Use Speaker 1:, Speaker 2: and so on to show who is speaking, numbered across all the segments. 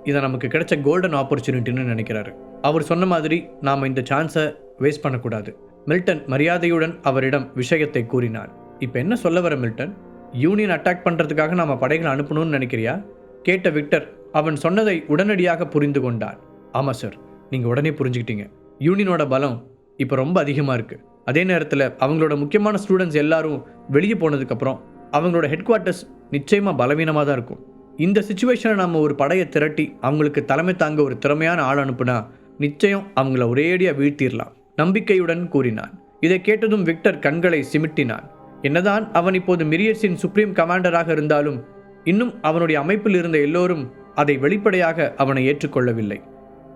Speaker 1: இதை நமக்கு கிடைச்ச கோல்டன் ஆப்பர்ச்சுனிட்டின்னு நினைக்கிறாரு. அவர் சொன்ன மாதிரி நாம் இந்த சான்ஸை வேஸ்ட் பண்ணக்கூடாது. மில்டன் மரியாதையுடன் அவரிடம் விஷயத்தை கூறினார். இப்போ என்ன சொல்ல வர மில்டன்? யூனியன் அட்டாக் பண்ணுறதுக்காக நாம் படைகளை அனுப்பணும்னு நினைக்கிறியா? கேட்ட விக்டர் அவன் சொன்னதை உடனடியாக புரிந்து கொண்டான். ஆமாம் சார், நீங்கள் உடனே புரிஞ்சுக்கிட்டீங்க. யூனியனோட பலம் இப்போ ரொம்ப அதிகமாக இருக்குது. அதே நேரத்தில் அவங்களோட முக்கியமான ஸ்டூடெண்ட்ஸ் எல்லாரும் வெளியே போனதுக்கப்புறம் அவங்களோட ஹெட் குவார்ட்டர்ஸ் நிச்சயமாக பலவீனமாக தான் இருக்கும். இந்த சுச்சுவேஷனை நம்ம ஒரு படையை திரட்டி அவங்களுக்கு தலைமை தாங்க ஒரு திறமையான ஆள் அனுப்புனா நிச்சயம் அவங்கள ஒரேடியாக வீழ்த்திடலாம், நம்பிக்கையுடன் கூறினான். இதை கேட்டதும் விக்டர் கண்களை சிமிட்டினான். என்னதான் அவன் இப்போது மிரியர்ஸின் சுப்ரீம் கமாண்டராக இருந்தாலும் இன்னும் அவனுடைய அமைப்பில் இருந்த எல்லோரும் அதை வெளிப்படையாக அவனை ஏற்றுக்கொள்ளவில்லை.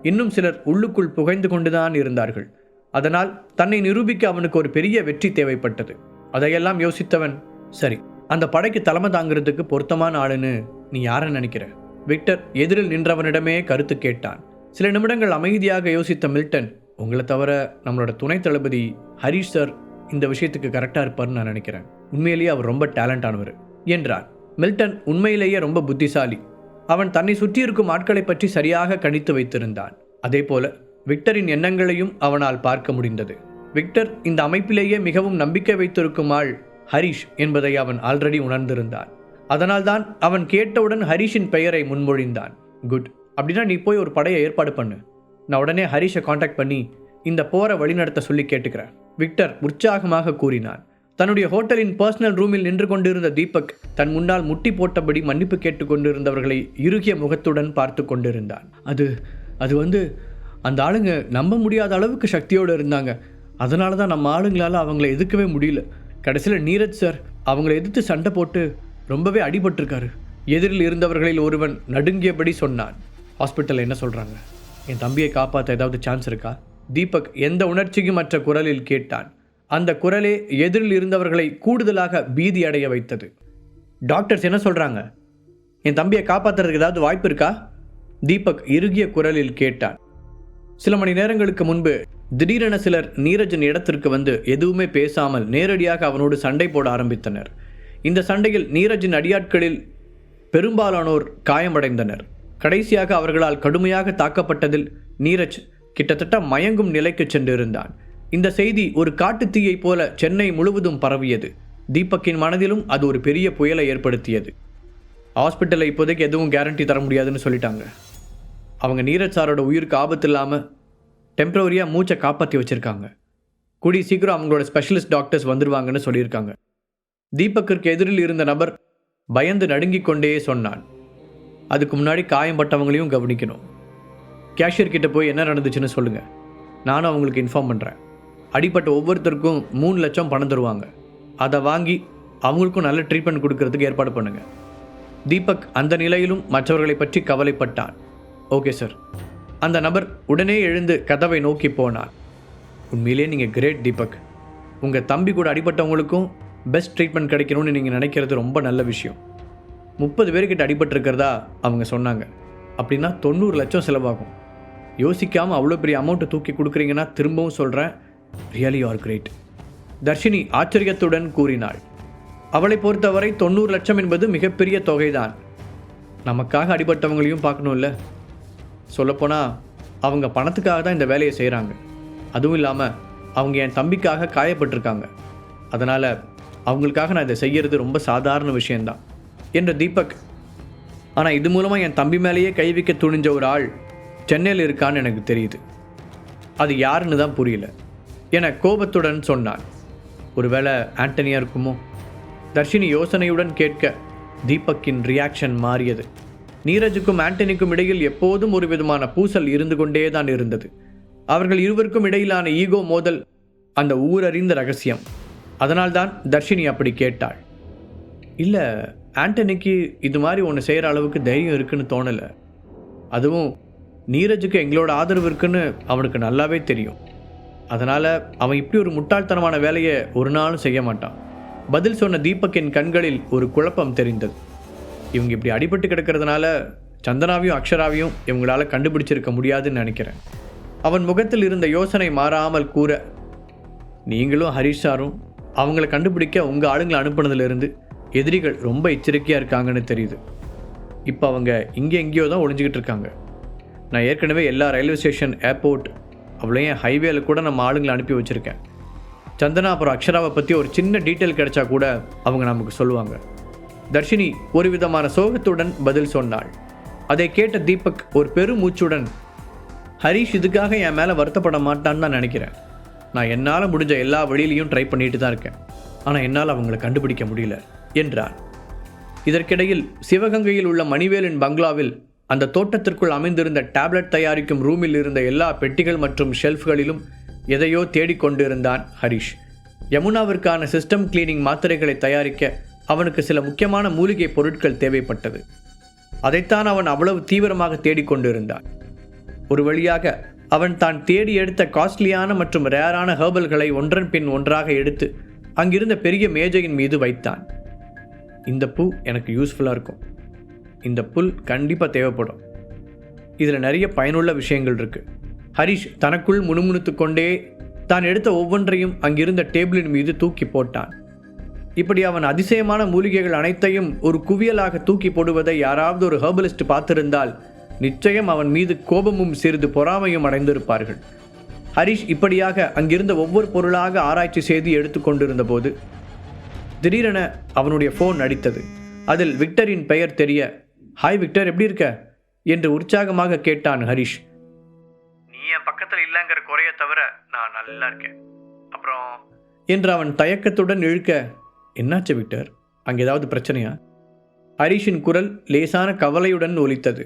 Speaker 1: இன்னும் சிலர் உள்ளுக்குள் புகைந்து கொண்டுதான் இருந்தார்கள். அதனால் தன்னை நிரூபிக்க அவனுக்கு ஒரு பெரிய வெற்றி தேவைப்பட்டது. அதையெல்லாம் யோசித்தவன், சரி, அந்த படைக்கு தலைமை தாங்கிறதுக்கு பொருத்தமான ஆளுன்னு நீ யாரை நினைக்கிற? விக்டர் எதிரில் நின்றவனிடமே கருத்து கேட்டான். சில நிமிடங்கள் அமைதியாக யோசித்த மில்டன், உங்களை தவிர நம்மளோட துணை தளபதி ஹரிஷ் சார் இந்த விஷயத்துக்கு கரெக்டாக இருப்பார்னு நான் நினைக்கிறேன். உண்மையிலேயே அவர் ரொம்ப டேலண்டானவர் என்றான். மில்டன் உண்மையிலேயே ரொம்ப புத்திசாலி. அவன் தன்னை சுற்றியிருக்கும் ஆட்களை பற்றி சரியாக கணித்து வைத்திருந்தான். அதே போல விக்டரின் எண்ணங்களையும் அவனால் பார்க்க முடிந்தது. விக்டர் இந்த அமைப்பிலேயே மிகவும் நம்பிக்கை வைத்திருக்கும் ஆள் ஹரிஷ் என்பதை அவன் ஆல்ரெடி உணர்ந்திருந்தான். அதனால்தான் அவன் கேட்டவுடன் ஹரிஷின் பெயரை முன்மொழிந்தான். குட், அப்படின்னா நீ போய் ஒரு படையை ஏற்பாடு பண்ணு. நான் உடனே ஹரிஷை காண்டாக்ட் பண்ணி இந்த போரை வழிநடத்த சொல்லி கேட்டுக்கிறேன், விக்டர் உற்சாகமாக கூறினான். தன்னுடைய ஹோட்டலின் பர்சனல் ரூமில் நின்று கொண்டிருந்த தீபக் தன் முன்னால் முட்டி போட்டபடி மன்னிப்பு கேட்டுக்கொண்டிருந்தவர்களை இறுகிய முகத்துடன் பார்த்து கொண்டிருந்தான். அது அந்த ஆளுங்க நம்ப முடியாத அளவுக்கு சக்தியோடு இருந்தாங்க. அதனால தான் நம்ம ஆளுங்களால் அவங்கள எதிர்க்கவே முடியல. கடைசியில் நீரஜ் சார் அவங்கள எதிர்த்து சண்டை போட்டு ரொம்பவே அடிபட்டிருக்காரு. எதிரில் இருந்தவர்களில் ஒருவன் நடுங்கியபடி சொன்னான். ஹாஸ்பிட்டலில் என்ன சொல்கிறாங்க? என் தம்பியை காப்பாற்ற ஏதாவது சான்ஸ் இருக்கா? தீபக் எந்த உணர்ச்சியும் மற்ற குரலில் கேட்டான். அந்த குரலே எதிரில் இருந்தவர்களை கூடுதலாக பீதி அடைய வைத்தது. டாக்டர்ஸ் என்ன சொல்கிறாங்க? என் தம்பியை காப்பாற்றுறதுக்கு ஏதாவது வாய்ப்பு இருக்கா? தீபக் இறுகிய குரலில் கேட்டான். சில மணி நேரங்களுக்கு முன்பு திடீரென சிலர் நீரஜின் இடத்திற்கு வந்து எதுவுமே பேசாமல் நேரடியாக அவனோடு சண்டை போட ஆரம்பித்தனர். இந்த சண்டையில் நீரஜின் அடியாட்களில் பெரும்பாலானோர் காயமடைந்தனர். கடைசியாக அவர்களால் கடுமையாக தாக்கப்பட்டதில் நீரஜ் கிட்டத்தட்ட மயங்கும் நிலைக்கு சென்றிருந்தான். இந்த செய்தி ஒரு காட்டுத்தீயை போல சென்னை முழுவதும் பரவியது. தீபக்கின் மனதிலும் அது ஒரு பெரிய புயலை ஏற்படுத்தியது. ஹாஸ்பிட்டலில் இப்போதைக்கு எதுவும் கேரண்டி தர முடியாதுன்னு சொல்லிட்டாங்க. அவங்க நீரஜ் சாரோட உயிருக்கு ஆபத்து இல்லாமல் டெம்பரவரியாக மூச்சை காப்பாற்றி வச்சுருக்காங்க. கூடி சீக்கிரம் அவங்களோட ஸ்பெஷலிஸ்ட் டாக்டர்ஸ் வந்துடுவாங்கன்னு சொல்லியிருக்காங்க. தீபக்கிற்கு எதிரில் இருந்த நபர் பயந்து நடுங்கிக் கொண்டே சொன்னான். அதுக்கு முன்னாடி காயம்பட்டவங்களையும் கவனிக்கணும். கேஷியர் கிட்ட போய் என்ன நடந்துச்சுன்னு சொல்லுங்கள், நானும் அவங்களுக்கு இன்ஃபார்ம் பண்ணுறேன். அடிப்பட்ட ஒவ்வொருத்தருக்கும் 3 லட்சம் பணம் தருவாங்க. அதை வாங்கி அவங்களுக்கும் நல்ல ட்ரீட்மெண்ட் கொடுக்கறதுக்கு ஏற்பாடு பண்ணுங்கள். தீபக் அந்த நிலையிலும் மற்றவர்களை பற்றி கவலைப்பட்டான். Okay sir. அந்த நபர் உடனே எழுந்து கதவை நோக்கி போனான். உண்மையிலே நீங்கள் கிரேட் தீபக். உங்கள் தம்பி கூட அடிபட்டவங்களுக்கும் பெஸ்ட் ட்ரீட்மெண்ட் கிடைக்கணும்னு நீங்கள் நினைக்கிறது ரொம்ப நல்ல விஷயம். 30 பேர்கிட்ட அடிபட்டிருக்கிறதா அவங்க சொன்னாங்க. அப்படின்னா 90 லட்சம் செலவாகும். யோசிக்காமல் அவ்வளோ பெரிய அமௌண்ட்டை தூக்கி கொடுக்குறீங்கன்னா திரும்பவும் சொல்கிறேன், ரியலி ஆர் கிரேட். தர்ஷினி ஆச்சரியத்துடன் கூறினாள். அவளை பொறுத்தவரை 90 லட்சம் என்பது மிகப்பெரிய தொகைதான். நமக்காக அடிபட்டவங்களையும் பார்க்கணும்ல. சொல்லப்போனால் அவங்க பணத்துக்காக தான் இந்த வேலையை செய்கிறாங்க. அதுவும் இல்லாமல் அவங்க என் தம்பிக்காக காயப்பட்டிருக்காங்க. அதனால் அவங்களுக்காக நான் இதை செய்கிறது ரொம்ப சாதாரண விஷயந்தான் என்ற தீபக். ஆனால் இது மூலமாக என் தம்பி மேலேயே கை வைக்க துணிஞ்ச ஒரு ஆள் சென்னையில் இருக்கான்னு எனக்கு தெரியுது. அது யாருன்னு தான் புரியல என கோபத்துடன் சொன்னான். ஒருவேளை ஆண்டனியா இருக்குமோ? தர்ஷினி யோசனையுடன் கேட்க தீபக்கின் ரியாக்ஷன் மாறியது. நீரஜுக்கும் ஆண்டனிக்கும் இடையில் எப்போதும் ஒரு விதமான பூசல் இருந்து கொண்டே தான் இருந்தது. அவர்கள் இருவருக்கும் இடையிலான ஈகோ மோதல் அந்த ஊரறிந்த ரகசியம். அதனால்தான் தர்ஷினி அப்படி கேட்டாள். இல்லை, ஆண்டனிக்கு இது மாதிரி ஒன்று செய்கிற அளவுக்கு தைரியம் இருக்குன்னு தோணலை. அதுவும் நீரஜுக்கு எங்களோட ஆதரவு இருக்குன்னு அவனுக்கு நல்லாவே தெரியும். அதனால் அவன் இப்படி ஒரு முட்டாள்தனமான வேலையை ஒரு நாளும் செய்ய மாட்டான். பதில் சொன்ன தீபக்கின் கண்களில் ஒரு குழப்பம் தெரிந்தது. இவங்க இப்படி அடிபட்டு கிடக்கிறதுனால சந்தனாவையும் அக்ஷராவையும் இவங்களால் கண்டுபிடிச்சிருக்க முடியாதுன்னு நினைக்கிறேன். அவன் முகத்தில் இருந்த யோசனை மாறாமல் கூற, நீங்களும் ஹரிஷ் சாரும் அவங்கள கண்டுபிடிக்க உங்கள் ஆளுங்களை அனுப்புனதுலேருந்து எதிரிகள் ரொம்ப எச்சரிக்கையாக இருக்காங்கன்னு தெரியுது. இப்போ அவங்க இங்கே எங்கேயோ தான் ஒளிஞ்சிக்கிட்டு இருக்காங்க. நான் ஏற்கனவே எல்லா ரயில்வே ஸ்டேஷன், ஏர்போர்ட், அவ்வளோ ஹைவேல கூட நம்ம ஆளுங்களை அனுப்பி வச்சுருக்கேன். சந்தனா அப்புறம் அக்ஷராவை பற்றி ஒரு சின்ன டீட்டெயில் கிடைச்சா கூட அவங்க நமக்கு சொல்லுவாங்க. தர்ஷினி ஒரு விதமான சோகத்துடன் பதில் சொன்னாள். அதை கேட்ட தீபக் ஒரு பெருமூச்சுடன், ஹரிஷ் இதுக்காக என் மேலே வருத்தப்பட மாட்டான்னு தான் நினைக்கிறேன். நான் என்னால் முடிஞ்ச எல்லா வழியிலையும் ட்ரை பண்ணிட்டு தான் இருக்கேன். ஆனால் என்னால் அவங்களை கண்டுபிடிக்க முடியல என்றார். இதற்கிடையில் சிவகங்கையில் உள்ள மணிவேலின் பங்களாவில் அந்த தோட்டத்திற்குள் அமைந்திருந்த டேப்லெட் தயாரிக்கும் ரூமில் இருந்த எல்லா பெட்டிகள் மற்றும் ஷெல்ஃப்களிலும் எதையோ தேடிக்கொண்டிருந்தான் ஹரிஷ். யமுனாவிற்கான சிஸ்டம் கிளீனிங் மாத்திரைகளை தயாரிக்க அவனுக்கு சில முக்கியமான மூலிகை பொருட்கள் தேவைப்பட்டது. அதைத்தான் அவன் அவ்வளவு தீவிரமாக தேடிக்கொண்டிருந்தான். ஒரு வழியாக அவன் தான் தேடி எடுத்த காஸ்ட்லியான மற்றும் ரேரான ஹெர்பல்களை ஒன்றன் பின் ஒன்றாக எடுத்து அங்கிருந்த பெரிய மேஜையின் மீது வைத்தான். இந்த பூ எனக்கு யூஸ்ஃபுல்லாக இருக்கும். இந்த புல் கண்டிப்பாக தேவைப்படும். இதில் நிறைய பயனுள்ள விஷயங்கள் இருக்குது. ஹரிஷ் தனக்குள் முணுமுணுத்து கொண்டே தான் எடுத்த ஒவ்வொன்றையும் அங்கிருந்த டேபிளின் மீது தூக்கி போட்டான். இப்படி அவன் அதிசயமான மூலிகைகள் அனைத்தையும் ஒரு குவியலாக தூக்கி போடுவதை யாராவது ஒரு ஹெர்பலிஸ்ட் பார்த்திருந்தால் நிச்சயம் அவன் மீது கோபமும் சிறிது பொறாமையும் அடைந்திருப்பார்கள். ஹரிஷ் இப்படியாக அங்கிருந்த ஒவ்வொரு பொருளாக ஆராய்ச்சி செய்து எடுத்து கொண்டிருந்த போது திடீரென அவனுடைய ஃபோன் அடித்தது. அதில் விக்டரின் பெயர் தெரிய, ஹாய் விக்டர், எப்படி இருக்க என்று உற்சாகமாக கேட்டான் ஹரிஷ். நீ என் பக்கத்தில் இல்லைங்கிற குறைய தவிர நான் நல்லா இருக்கேன். அப்புறம் என்று அவன் தயக்கத்துடன் இழுக்க, என்னாச்சு விக்டர், அங்கே ஏதாவது பிரச்சனையா? ஹரிஷின் குரல் லேசான கவலையுடன் ஒலித்தது.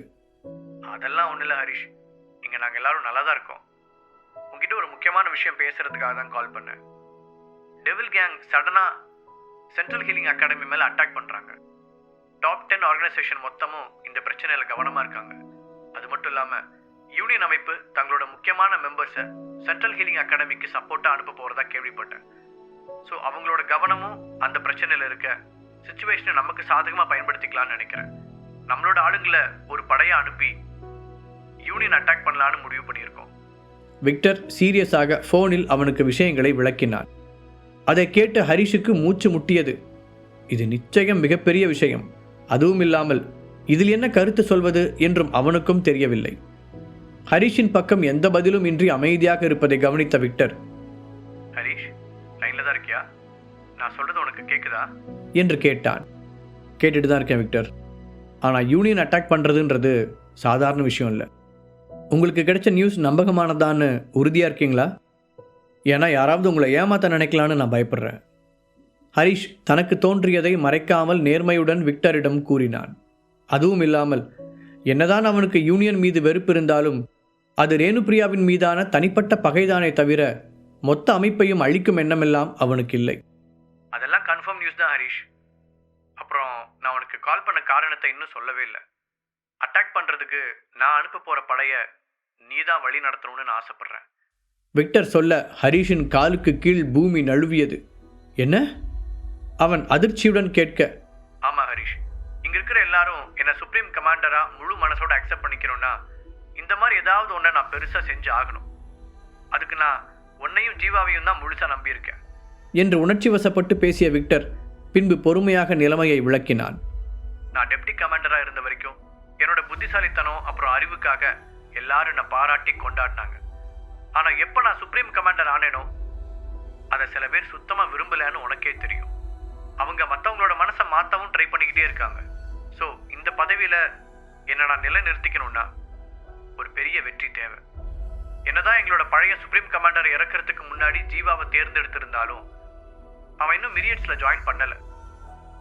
Speaker 1: அதெல்லாம் ஒன்றும் இல்லை ஹரிஷ், இங்கே நாங்கள் எல்லாரும் நல்லா தான் இருக்கோம். உங்ககிட்ட ஒரு முக்கியமான விஷயம் பேசுறதுக்காக தான் கால் பண்ணேன். டெவில் கேங் சடனாக சென்ட்ரல் ஹீலிங் அகாடமி மேலே அட்டாக் பண்ணுறாங்க. டாப் 10 ஆர்கனைசேஷன் மொத்தமும் இந்த பிரச்சனையில் கவனமாக இருக்காங்க. அது மட்டும் இல்லாமல் யூனியன் அமைப்பு தங்களோட முக்கியமான மெம்பர்ஸை சென்ட்ரல் ஹீலிங் அகாடமிக்கு சப்போர்ட்டாக அனுப்ப போகிறதா கேள்விப்பட்டேன். ஸோ அவங்களோட கவனமும் அந்த பிரச்சனையில் இருக்க சிச்சுவேஷனை நமக்கு சாதகமாக பயன்படுத்திக்கலாம்னு நினைக்கிறேன். நம்மளோட ஆளுங்களை ஒரு படையை அனுப்பி யூனியன் அட்டாக் பண்ணலான்னு முடிவு பண்ணியிருக்கோம். விக்டர் சீரியஸாக ஃபோனில் அவனுக்கு விஷயங்களை விளக்கினான். அதை கேட்டு ஹரிஷுக்கு மூச்சு முட்டியது. இது நிச்சயம் மிகப்பெரிய விஷயம். அதுவும் இல்லாமல் இதில் என்ன கருத்து சொல்வது என்றும் அவனுக்கும் தெரியவில்லை. ஹரிஷின் பக்கம் எந்த பதிலும் இன்றி அமைதியாக இருப்பதை கவனித்த விக்டர், ஹரிஷ் லைன்ல தான் இருக்கியா? நான் சொல்றது உனக்கு கேட்குதா என்று கேட்டான். கேட்டுட்டு தான் இருக்கேன் விக்டர். ஆனால் யூனியன் அட்டாக் பண்ணுறதுன்றது சாதாரண விஷயம் இல்லை. உங்களுக்கு கிடைச்ச நியூஸ் நம்பகமானதான்னு உறுதியாக இருக்கீங்களா? ஏன்னா யாராவது உங்களை ஏமாற்ற நினைக்கலான்னு நான் பயப்படுறேன். ஹரிஷ் தனக்கு தோன்றியதை மறைக்காமல் நேர்மையுடன் விக்டரிடம் கூறினான். அதுவும் இல்லாமல் என்னதான் அவனுக்கு யூனியன் மீது வெறுப்பு இருந்தாலும் அது ரேணுபிரியாவின் மீதான தனிப்பட்ட பகைதானே தவிர மொத்த அமைப்பையும் அழிக்கும் எண்ணமெல்லாம் அவனுக்கு இல்லை. அதெல்லாம் கன்ஃபார்ம் நியூஸ் தான் ஹரிஷ். அப்புறம் நான் உனக்கு கால் பண்ண காரணத்தை இன்னும் சொல்லவே இல்லை. அட்டாக் பண்ணுறதுக்கு நான் அனுப்ப போகிற படையை நீ தான் வழி நடத்தணும்னு நான் ஆசைப்பட்றேன். விக்டர் சொல்ல ஹரிஷின் காலுக்கு கீழ் பூமி நழுவியது. என்ன? அவன் அதிர்ச்சியுடன் கேட்க, ஆமாம் ஹரிஷ், இங்கே இருக்கிற எல்லாரும் என்னை சுப்ரீம் கமாண்டராக முழு மனசோட அக்செப்ட் பண்ணிக்கணும்னா இந்த மாதிரி ஏதாவது ஒன்றை நான் பெருசாக செஞ்சு ஆகணும். அதுக்கு நான் உன்னையும் ஜீவாவையும் தான் முழுசாக நம்பியிருக்கேன் என்று உணர்ச்சி வசப்பட்டு பேசிய விக்டர் பின்பு பொறுமையாக நிலைமையை விளக்கினான். நான் டெப்டி கமாண்டராக இருந்த வரைக்கும் என்னோட புத்திசாலித்தனம் அப்புறம் அறிவுக்காக எல்லாரும் என்னை பாராட்டி கொண்டாடினாங்க. ஆனால் எப்போ நான் சுப்ரீம் கமாண்டர் ஆனேனோ அதை சில பேர் சுத்தமாக விரும்பலைன்னு உனக்கே தெரியும். அவங்க மற்றவங்களோட மனசை மாற்றவும் ட்ரை பண்ணிக்கிட்டே இருக்காங்க. ஸோ இந்த பதவியில் என்னை நான் நிலைநிறுத்திக்கணும்னா ஒரு பெரிய வெற்றி தேவை. என்னதான் எங்களோட பழைய சுப்ரீம் கமாண்டர் இறக்கிறதுக்கு முன்னாடி ஜீவாவை தேர்ந்தெடுத்திருந்தாலும் அவன் இன்னும் மிரியட்ஸில் ஜாயின் பண்ணலை.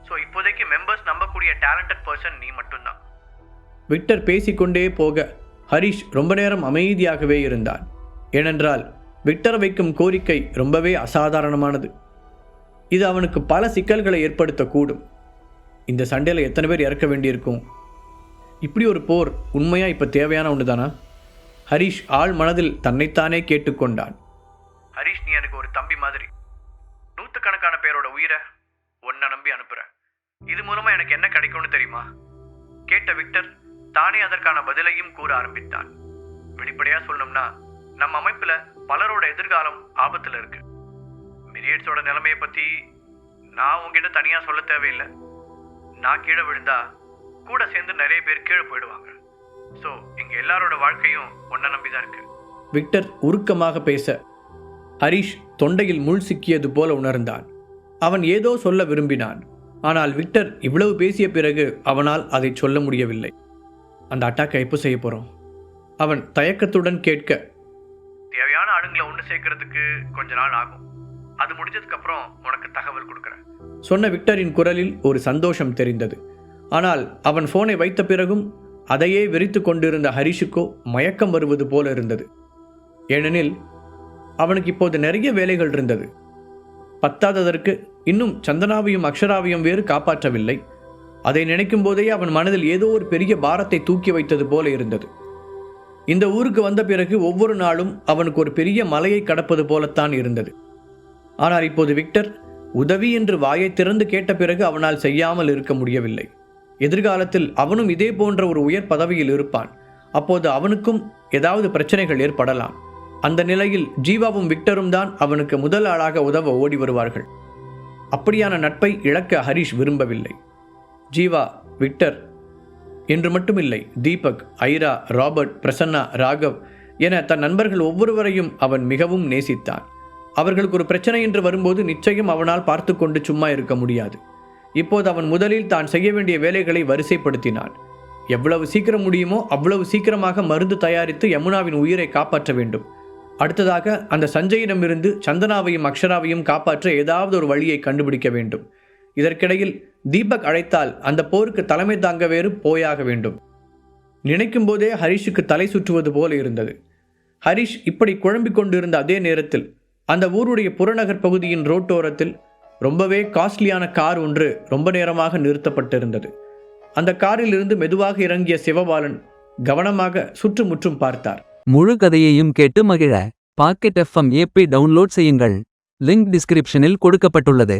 Speaker 1: ஸோ இப்போதைக்கு மெம்பர்ஸ் நம்பக்கூடிய டேலண்டட் பர்சன் நீ மட்டும்தான். விக்டர் பேசிக்கொண்டே போக ஹரிஷ் ரொம்ப நேரம் அமைதியாகவே இருந்தான். ஏனென்றால் விக்டர் வைக்கும் கோரிக்கை ரொம்பவே அசாதாரணமானது. இது அவனுக்கு பல சிக்கல்களை ஏற்படுத்தக்கூடும். இந்த சண்டையில் எத்தனை பேர் இறக்க வேண்டியிருக்கும்? இப்படி ஒரு போர் உண்மையாக இப்போ தேவையான ஒன்று தானா? ஹரிஷ் ஆள் மனதில் தன்னைத்தானே கேட்டுக்கொண்டான். ஹரிஷ், நீ எனக்கு ஒரு தம்பி மாதிரி. நூற்றுக்கணக்கான பேரோட உயிரை ஒன்றை நம்பி அனுப்புகிறேன். இது மூலமாக எனக்கு என்ன கிடைக்கும்னு தெரியுமா? கேட்ட விக்டர் தானே அதற்கான பதிலையும் கூற ஆரம்பித்தான். வெளிப்படையாக சொல்லணும்னா நம்ம அமைப்பில் பலரோட எதிர்காலம் ஆபத்தில் இருக்கு. மிரியட்ஸோட நிலைமையை பற்றி நான் உங்ககிட்ட தனியாக சொல்ல தேவையில்லை. நான் கீழே விழுந்தா கூட சேர்ந்து நிறைய பேர் கீழே போயிடுவாங்க. ஸோ இங்கே எல்லாரோட வாழ்க்கையும் ஒன்றை நம்பி தான் இருக்கு. விக்டர் உருக்கமாக பேச ஹரிஷ் தொண்டையில் முள் சிக்கியது போல உணர்ந்தான். அவன் ஏதோ சொல்ல விரும்பினான். ஆனால் விக்டர் இவ்வளவு பேசிய பிறகு அவனால் அதை சொல்ல முடியவில்லை. அந்த அட்டாக்கை எப்போ செய்ய போகிறோம்? அவன் தயக்கத்துடன் கேட்க, தேவையான ஆளுங்களை ஒன்று சேர்க்கறதுக்கு கொஞ்ச நாள் ஆகும். அது முடிஞ்சதுக்கப்புறம் உனக்கு தகவல் கொடுக்குறேன் சொன்ன விக்டரின் குரலில் ஒரு சந்தோஷம் தெரிந்தது. ஆனால் அவன் ஃபோனை வைத்த பிறகும் அதையே வெறித்து கொண்டிருந்த ஹரிஷுக்கோ மயக்கம் வருவது போல இருந்தது. ஏனெனில் அவனுக்கு இப்போது நிறைய வேலைகள் இருந்தது. பத்தாததற்கு இன்னும் சந்தனாவையும் அக்ஷராவையும் வேறு காப்பாற்றவில்லை. அதை நினைக்கும் போதே அவன் மனதில் ஏதோ ஒரு பெரிய பாரத்தை தூக்கி வைத்தது போல இருந்தது. இந்த ஊருக்கு வந்த பிறகு ஒவ்வொரு நாளும் அவனுக்கு ஒரு பெரிய மலையை கடப்பது போலத்தான் இருந்தது. ஆனால் இப்போது விக்டர் உதவி என்று வாயை திறந்து கேட்ட பிறகு அவனால் செய்யாமல் இருக்க முடியவில்லை. எதிர்காலத்தில் அவனும் இதே போன்ற ஒரு உயர் பதவியில் இருப்பான். அப்போது அவனுக்கும் ஏதாவது பிரச்சனைகள் ஏற்படலாம். அந்த நிலையில் ஜீவாவும் விக்டரும் தான் அவனுக்கு முதல் ஆளாக உதவ ஓடி வருவார்கள். அப்படியான நட்பை இழக்க ஹரிஷ் விரும்பவில்லை. ஜீவா, விக்டர் என்று மட்டுமில்லை, தீபக், ஐரா, ராபர்ட், பிரசன்னா, ராகவ் என தன் நண்பர்கள் ஒவ்வொருவரையும் அவன் மிகவும் நேசித்தான். அவர்களுக்கு ஒரு பிரச்சனை என்று வரும்போது நிச்சயம் அவனால் பார்த்து கொண்டு சும்மா இருக்க முடியாது. இப்போது அவன் முதலில் தான் செய்ய வேண்டிய வேலைகளை வரிசைப்படுத்தினான். எவ்வளவு சீக்கிரம் முடியுமோ அவ்வளவு சீக்கிரமாக மருந்து தயாரித்து யமுனாவின் உயிரை காப்பாற்ற வேண்டும். அடுத்ததாக அந்த சஞ்சயிடமிருந்து சந்தனாவையும் அக்ஷராவையும் காப்பாற்ற ஏதாவது ஒரு வழியை கண்டுபிடிக்க வேண்டும். இதற்கிடையில் தீபக் அழைத்தால் அந்த போருக்கு தலைமை தாங்க வேறு போயாக வேண்டும். நினைக்கும் போதே ஹரிஷுக்கு தலை சுற்றுவது போல இருந்தது. ஹரிஷ் இப்படி குழம்பிக் கொண்டிருந்த அதே நேரத்தில் அந்த ஊருடைய புறநகர் பகுதியின் ரோட்டோரத்தில் ரொம்பவே காஸ்ட்லியான கார் ஒன்று ரொம்ப நேரமாக நிறுத்தப்பட்டிருந்தது. அந்த காரில் இருந்து மெதுவாக இறங்கிய சிவபாலன் கவனமாக சுற்றுமுற்றும் பார்த்தார்.
Speaker 2: முழு கதையையும் கேட்டு மகிழ பாக்கெட் FM ஆப்பை டவுன்லோட் செய்யுங்கள். லிங்க் டிஸ்கிரிப்ஷனில் கொடுக்கப்பட்டுள்ளது.